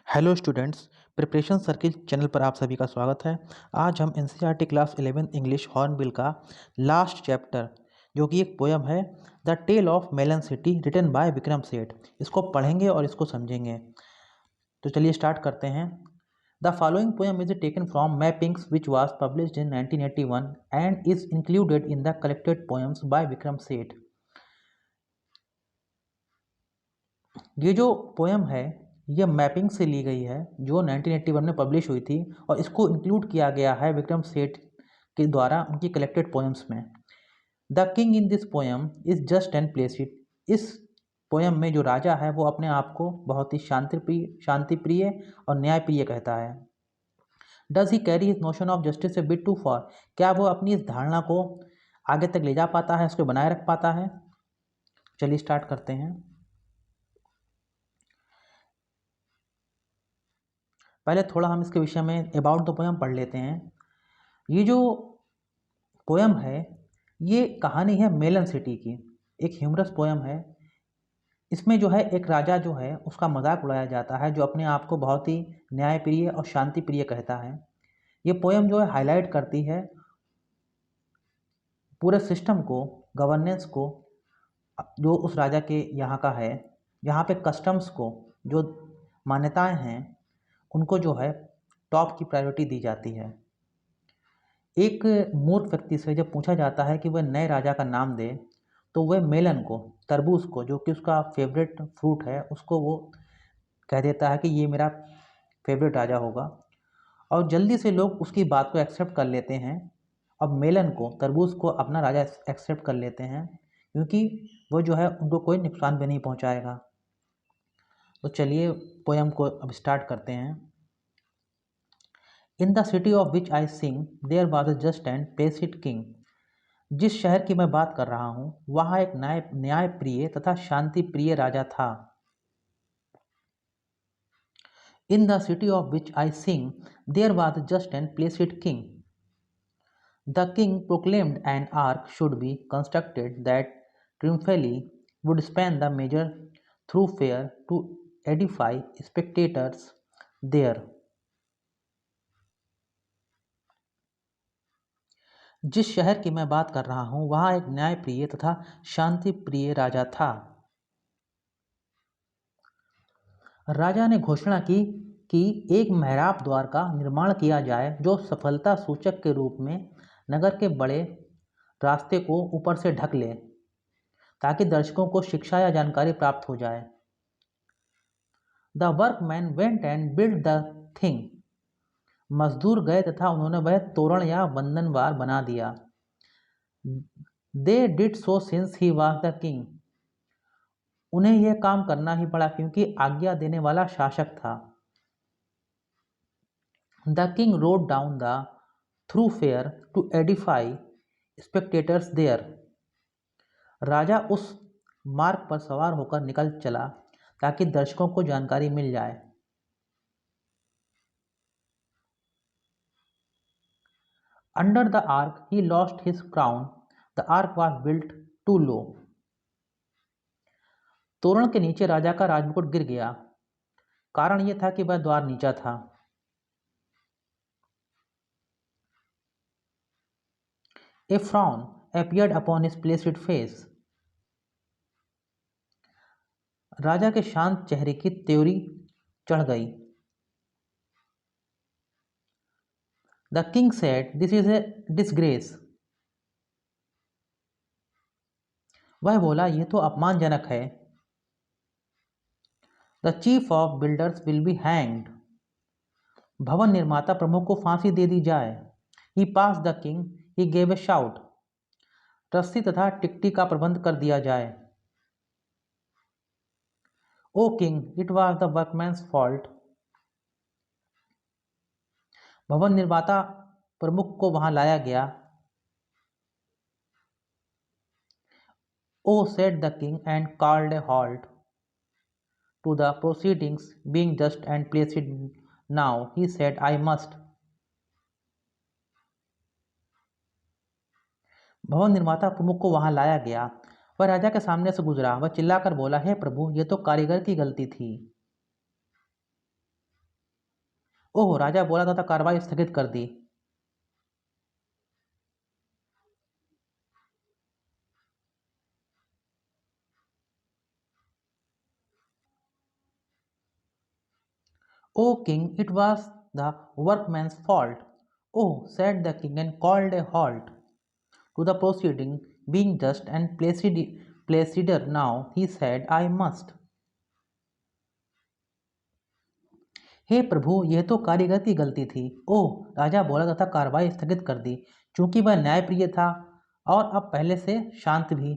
Hello students, preparation circle channel पर आप सभी का स्वागत है। आज हम एनसीईआरटी क्लास 11 इंग्लिश हॉर्नबिल का लास्ट चैप्टर जो कि एक पोयम है, the tale of melon city written by Vikram Seth, इसको पढ़ेंगे और इसको समझेंगे। तो चलिए स्टार्ट करते हैं। The following poem is taken from Mappings which was published in 1981 and is included in the collected poems by Vikram Seth. ये जो पोयम है ये मैपिंग से ली गई है जो 1981 में पब्लिश हुई थी और इसको इंक्लूड किया गया है विक्रम सेठ के द्वारा उनकी कलेक्टेड पोएम्स में। The king in this poem is just and Placid. इस पोयम में जो राजा है वो अपने आप को बहुत ही शांतिप्रिय और न्यायप्रिय कहता है। Does he carry his notion of justice a bit too far. क्या वो अपनी इस धारणा को आगे तक ले जा पाता है, उसको बनाए रख पाता है। चलिए स्टार्ट करते हैं। पहले थोड़ा हम इसके विषय में अबाउट द पोयम पढ़ लेते हैं। ये जो पोयम है ये कहानी है मेलन सिटी की, एक ह्यूमरस पोयम है। इसमें जो है एक राजा जो है उसका मजाक उड़ाया जाता है जो अपने आप को बहुत ही न्यायप्रिय और शांतिप्रिय कहता है। ये पोयम जो है हाईलाइट करती है पूरे सिस्टम को, गवर्नेंस को जो उस राजा के यहाँ का है। यहाँ पे कस्टम्स को जो मान्यताएं हैं उनको जो है टॉप की प्रायोरिटी दी जाती है। एक मूर्ख व्यक्ति से जब पूछा जाता है कि वह नए राजा का नाम दे तो वह मेलन को, तरबूज को, जो कि उसका फेवरेट फ्रूट है, उसको वो कह देता है कि ये मेरा फेवरेट राजा होगा। और जल्दी से लोग उसकी बात को एक्सेप्ट कर लेते हैं और मेलन को, तरबूज को अपना राजा एक्सेप्ट कर लेते हैं क्योंकि वो जो है उनको कोई नुकसान भी नहीं पहुंचाएगा। तो चलिए पोयम को अब स्टार्ट करते हैं। In the city of which I sing there was a just and placid king. जिस शहर की मैं बात कर रहा हूँ वहाँ एक न्यायप्रिय तथा शांति प्रिय राजा था। In the city of which I sing there was a just and placid king. The king proclaimed an ark should be constructed that triumphally would span the major thoroughfare to edify spectators there. जिस शहर की मैं बात कर रहा हूँ वहाँ एक न्यायप्रिय तथा शांति प्रिय राजा था। राजा ने घोषणा की कि एक मेहराब द्वार का निर्माण किया जाए जो सफलता सूचक के रूप में नगर के बड़े रास्ते को ऊपर से ढक ले ताकि दर्शकों को शिक्षा या जानकारी प्राप्त हो जाए। The workman went and build the thing. मजदूर गए तथा उन्होंने वह तोरण या बंधनवार बना दिया। They did so since he was the king. उन्हें यह काम करना ही पड़ा क्योंकि आज्ञा देने वाला शासक था। The king rode down the thoroughfare to edify spectators there. राजा उस मार्ग पर सवार होकर निकल चला ताकि दर्शकों को जानकारी मिल जाए। Under the arch he lost his crown. The arch was built too low. तोरण के नीचे राजा का राजमुकुट गिर गया। कारण यह था कि वह द्वार नीचा था। A frown appeared upon his placid face. राजा के शांत चेहरे की त्योरी चढ़ गई। The king said this is a disgrace. वह बोला यह तो अपमानजनक है। The chief of builders will be hanged. भवन निर्माता प्रमुख को फांसी दे दी जाए। He pass the king he gave a shout. रस्सी तथा टिकटी का प्रबंध कर दिया जाए। O king it was the workman's fault. भवन निर्माता प्रमुख को वहां लाया गया। O said the king and called a halt to the proceedings being just and placid now. He said, I must. भवन निर्माता प्रमुख को वहां लाया गया। वह राजा के सामने से गुजरा। वह चिल्लाकर बोला, हे प्रभु, यह तो कारीगर की गलती थी। ओह, राजा बोला तथा कार्रवाई स्थगित कर दी। O king, it was the workman's fault. Oh, said the king and called a halt to the proceeding, being just and placider now, he said, I must. हे प्रभु, यह तो कारीगर की गलती थी। ओह, राजा बोला तथा कार्रवाई स्थगित कर दी, चूंकि वह न्यायप्रिय था और अब पहले से शांत भी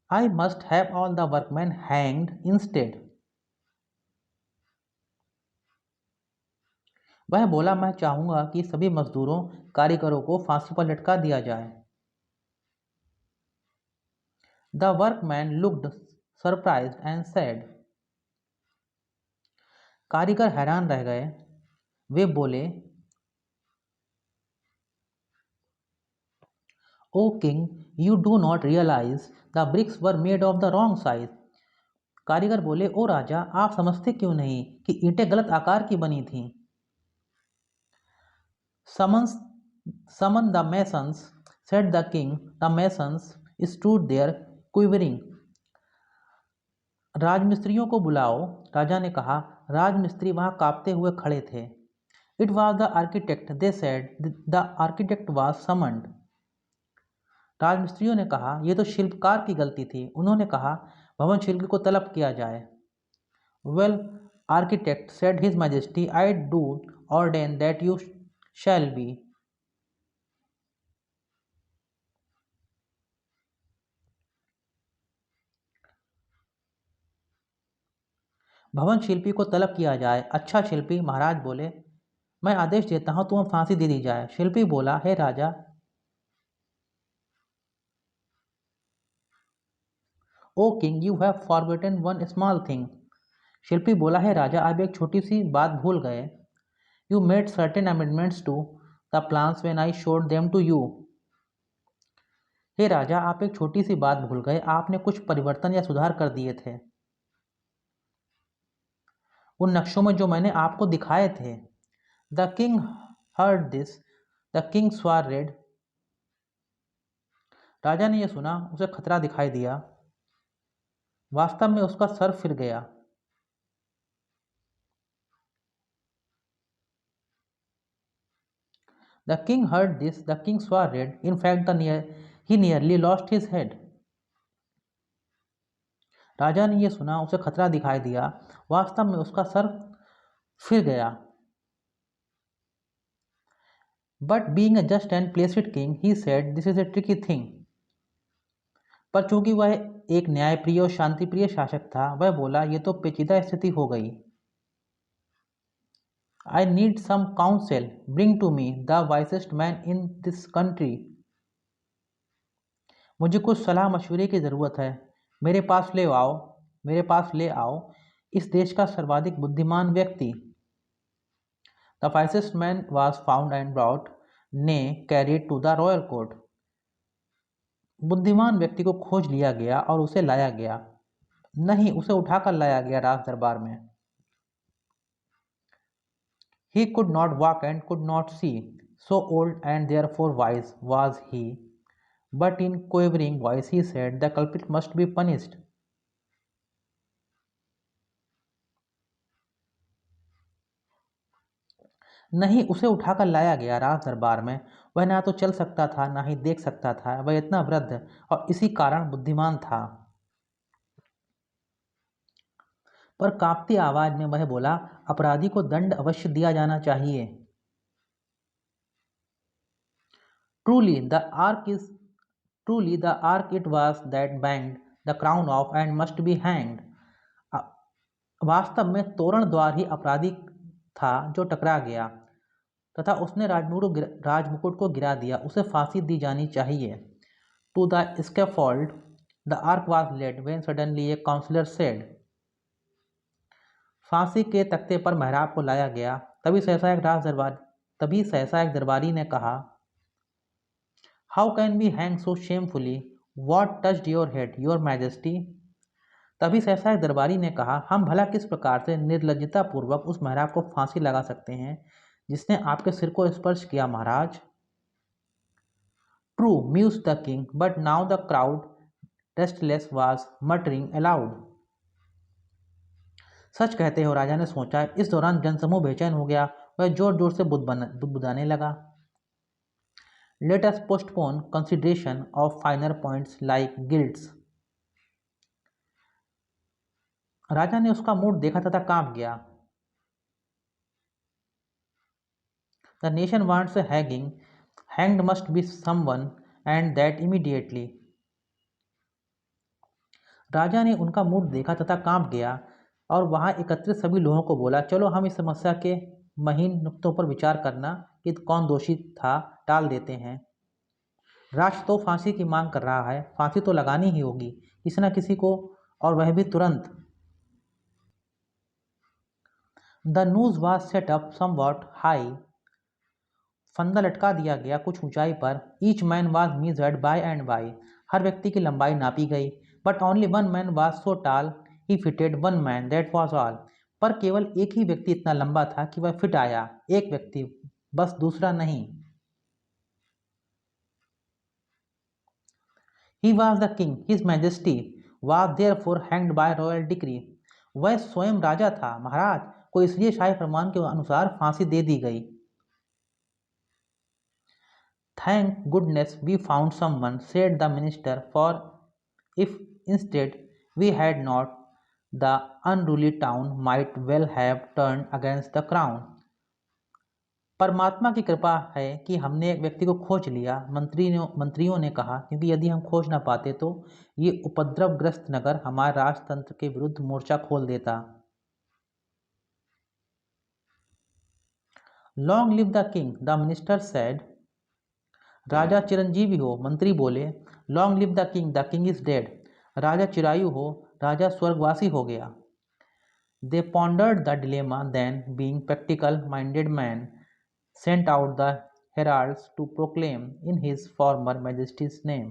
I must have all the workmen hanged instead. वह बोला, मैं चाहूंगा कि सभी मजदूरों कारीगरों को फांसी पर लटका दिया जाए। The workman looked surprised and said. कारीगर हैरान रह गए। वे बोले, O king, you do not realize the bricks were made of the wrong size. कारीगर बोले, ओ राजा, आप समझते क्यों नहीं कि ईंटें गलत आकार की बनी थीं। Summon the masons, said the king. The masons stood there quivering. राजमिस्त्रियों को बुलाओ, राजा ने कहा। राजमिस्त्री वहां कांपते हुए खड़े थे। It was the architect, they said. The architect was summoned. राजमिस्त्रियों ने कहा, यह तो शिल्पकार की गलती थी। उन्होंने कहा, भवन शिल्पी को तलब किया जाए। Well, architect, said his majesty, I do ordain that you shall be. भवन शिल्पी को तलब किया जाए। अच्छा शिल्पी, महाराज बोले, मैं आदेश देता हूं तुम्हें फांसी दे दी जाए। शिल्पी बोला, हे राजा। O king, you have forgotten one small thing. शिल्पी बोला, है राजा, आप एक छोटी सी बात भूल गए। You made certain amendments to the plans when I showed them to you. हे राजा, आप एक छोटी सी बात भूल गए। आपने कुछ परिवर्तन या सुधार कर दिए थे उन नक्शों में जो मैंने आपको दिखाए थे। The king heard this, the king swore red. राजा ने यह सुना, उसे खतरा दिखाई दिया। वास्तव में उसका सर फिर गया। The king heard this, the king swore red. In fact, he nearly lost his head. राजा ने यह सुना, उसे खतरा दिखाई दिया। वास्तव में उसका सर फिर गया। But being a just and placid king, he said, this is a tricky thing. पर चूंकि वह एक न्यायप्रिय और शांतिप्रिय शासक था, वह बोला, यह तो पेचीदा स्थिति हो गई। I need some counsel. Bring to me the wisest man in this country. मुझे कुछ सलाह मशवरे की ज़रूरत है। मेरे पास ले आओ इस देश का सर्वाधिक बुद्धिमान व्यक्ति। The wisest man was found and brought, nay, carried to the royal court. बुद्धिमान व्यक्ति को खोज लिया गया और उसे लाया गया। नहीं, उसे उठाकर लाया गया राज दरबार में। He could not walk and could not see, so old and therefore wise was he. But in quavering voice he said, the culprit must be punished. नहीं, उसे उठाकर लाया गया राज दरबार में। वह ना तो चल सकता था, ना ही देख सकता था। वह इतना वृद्ध और इसी कारण बुद्धिमान था। पर कांपती आवाज में वह बोला, अपराधी को दंड अवश्य दिया जाना चाहिए। Truly, the ark it was that banged the crown off and must be hanged. वास्तव में तोरण द्वार ही अपराधी था जो टकरा गया तथा उसने राजमुकुट को गिरा दिया। उसे फांसी दी जानी चाहिए। To the scaffold the ark was led when suddenly a counselor said. फांसी के तख्ते पर मेहराब को लाया गया। तभी सहसा एक दरबारी ने कहा, How can we hang so shamefully? What touched your head, your majesty? तभी सहसा एक दरबारी ने कहा, हम भला किस प्रकार से निर्लज्जतापूर्वक उस मेहराब को फांसी लगा सकते हैं जिसने आपके सिर को स्पर्श किया महाराज। True, mused the king, but now the crowd restless was muttering aloud. सच कहते हो, राजा ने सोचा। इस दौरान जनसमूह बेचैन हो गया। वह जोर जोर से बुदबुदाने लगा। Let us postpone consideration of finer points like guilds. राजा ने उसका मूड देखा तथा कांप गया। The nation wants a hanging, hanged must be someone and that immediately. राजा ने उनका मूड देखा तथा कांप गया और वहां एकत्रित सभी लोगों को बोला, चलो हम इस समस्या के महीन नुक्तों पर विचार करना कि कौन दोषी था टाल देते हैं। राष्ट्र तो फांसी की मांग कर रहा है, फांसी तो लगानी ही होगी किसी न किसी को, और वह भी तुरंत। The noose was set up somewhat high. फंदा लटका दिया गया कुछ ऊंचाई पर। Each man was measured by and by. हर व्यक्ति की लंबाई नापी गई। But only one man was so tall he fitted one man, that was all. पर केवल एक ही व्यक्ति इतना लंबा था कि वह फिट आया, एक व्यक्ति बस, दूसरा नहीं। He was the king, his majesty was therefore hanged by royal decree. वह स्वयं राजा था, महाराज को इसलिए शाही फरमान के अनुसार फांसी दे दी गई। Thank goodness we found someone, said the minister, for if instead we had not, the unruly town might well have turn against the crown. परमात्मा की कृपा है कि हमने एक व्यक्ति को खोज लिया, मंत्रियों ने कहा, क्योंकि यदि हम खोज ना पाते तो ये उपद्रवग्रस्त नगर हमारे राजतंत्र के विरुद्ध मोर्चा खोल देता। Long live the king, the minister said. राजा चिरंजीवी हो, मंत्री बोले। Long live the king is dead. राजा चिरायु हो, राजा स्वर्गवासी हो गया। They pondered the dilemma, then being practical minded man sent out the heralds to proclaim in his former majesty's name.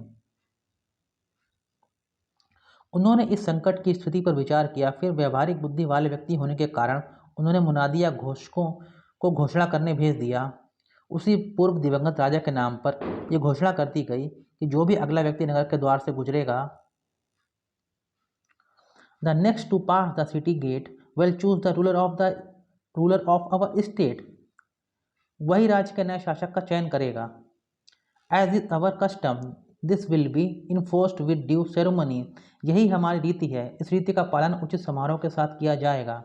उन्होंने इस संकट की स्थिति पर विचार किया। फिर व्यवहारिक बुद्धि वाले व्यक्ति होने के कारण उन्होंने मुनादिया घोषकों को घोषणा करने भेज दिया। उसी पूर्व दिवंगत राजा के नाम पर यह घोषणा कर दी गई कि जो भी अगला व्यक्ति नगर के द्वार से गुजरेगा, the next to pass the city gate will choose the ruler of our state. वही राज्य के नए शासक का चयन करेगा। As is our custom this will be enforced with due ceremony. यही हमारी रीति है, इस रीति का पालन उचित समारोह के साथ किया जाएगा।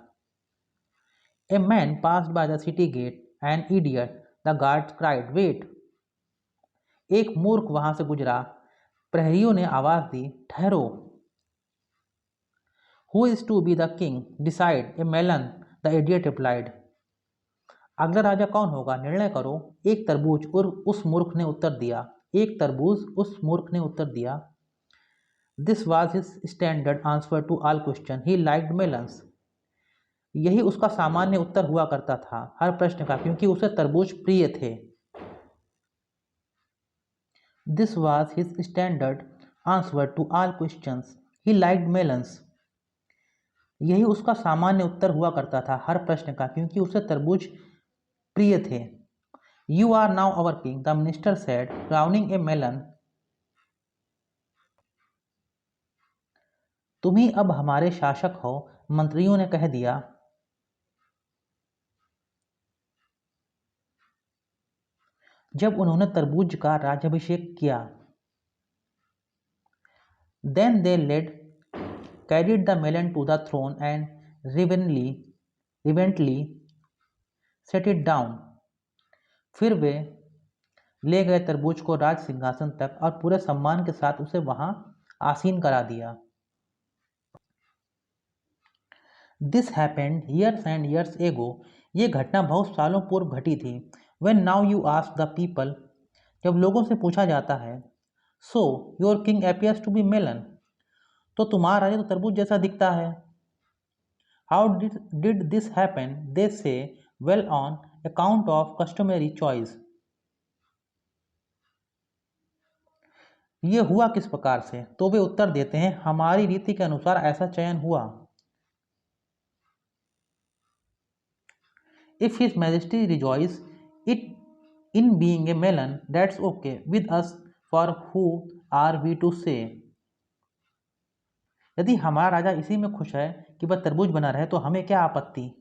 A man passed by the city gate, an idiot, the guards cried wait. एक मूर्ख वहां से गुजरा, प्रहरियों ने आवाज दी, ठहरो। Who is to be the king, decide, a melon, the idiot replied. अगला राजा कौन होगा, निर्णय करो, एक तरबूज उस मूर्ख ने उत्तर दिया। एक तरबूज उस मूर्ख ने उत्तर दिया। This was his standard answer to all question, he liked melons. यही उसका सामान्य उत्तर हुआ करता था हर प्रश्न का, क्योंकि उसे तरबूज प्रिय थे। This was his standard answer to all question, he liked melons. यही उसका सामान्य उत्तर हुआ करता था हर प्रश्न का, क्योंकि उसे तरबूज प्रिय थे। You are now our king, the minister said, crowning a melon. तुम ही अब हमारे शासक हो, मंत्रियों ने कह दिया। जब उन्होंने तरबूज का राज्याभिषेक किया। Then they led carried the melon to the throne and reverently set it down. फिर वे ले गए तरबूज को राज सिंहासन तक और पूरे सम्मान के साथ उसे वहां आसीन करा दिया। This happened years and years ago. ये घटना बहुत सालों पूर्व घटी थी। When now you ask the people, जब लोगों से पूछा जाता है, so your king appears to be melon, तो तुम्हारा राजा तो तरबूज जैसा दिखता है। How did this happen, they say, well on account of customary choice. ये हुआ किस प्रकार से? तो वे उत्तर देते हैं, हमारी रीति के अनुसार ऐसा चयन हुआ। If his majesty rejoice it in being a melon, that's okay with us, for who are we to say. यदि हमारा राजा इसी में खुश है कि वह तरबूज बना रहे तो हमें क्या आपत्ति।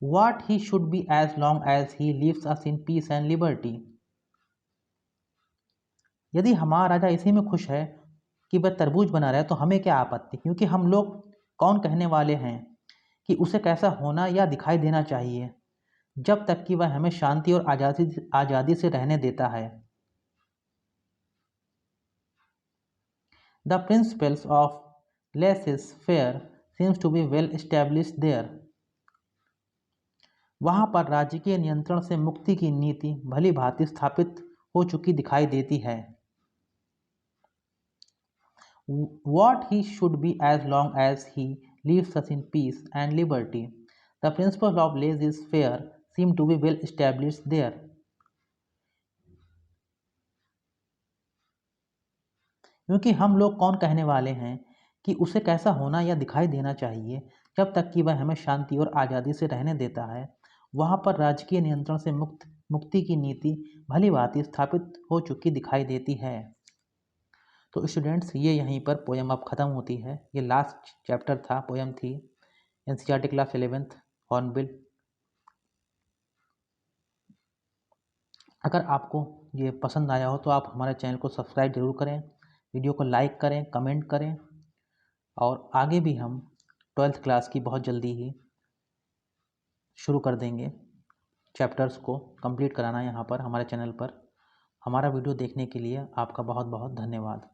What he should be as long as he leaves us in peace and liberty। यदि हमारा राजा इसी में खुश है कि वह तरबूज बना रहे तो हमें क्या आपत्ति, क्योंकि हम लोग कौन कहने वाले हैं कि उसे कैसा होना या दिखाई देना चाहिए, जब तक कि वह हमें शांति और आज़ादी से रहने देता है। The principles of laissez-faire seems to be well established there। वहाँ पर राज्य के नियंत्रण से मुक्ति की नीति भली भांति स्थापित हो चुकी दिखाई देती है। What he should be as long as he leaves us in peace and liberty। The principles of laissez-faire seem to be well established there। क्योंकि हम लोग कौन कहने वाले हैं कि उसे कैसा होना या दिखाई देना चाहिए, जब तक कि वह हमें शांति और आज़ादी से रहने देता है। वहाँ पर राजकीय नियंत्रण से मुक्ति की नीति भली भांति स्थापित हो चुकी दिखाई देती है। तो स्टूडेंट्स, ये यहीं पर पोएम अब ख़त्म होती है। ये लास्ट चैप्टर था, पोएम थी, एनसीईआरटी क्लास 11th हॉर्नबिल। अगर आपको ये पसंद आया हो तो आप हमारे चैनल को सब्सक्राइब जरूर करें, वीडियो को लाइक करें, कमेंट करें, और आगे भी हम 12th क्लास की बहुत जल्दी ही शुरू कर देंगे। चैप्टर्स को कंप्लीट कराना यहाँ पर हमारे चैनल पर। हमारा वीडियो देखने के लिए आपका बहुत बहुत धन्यवाद।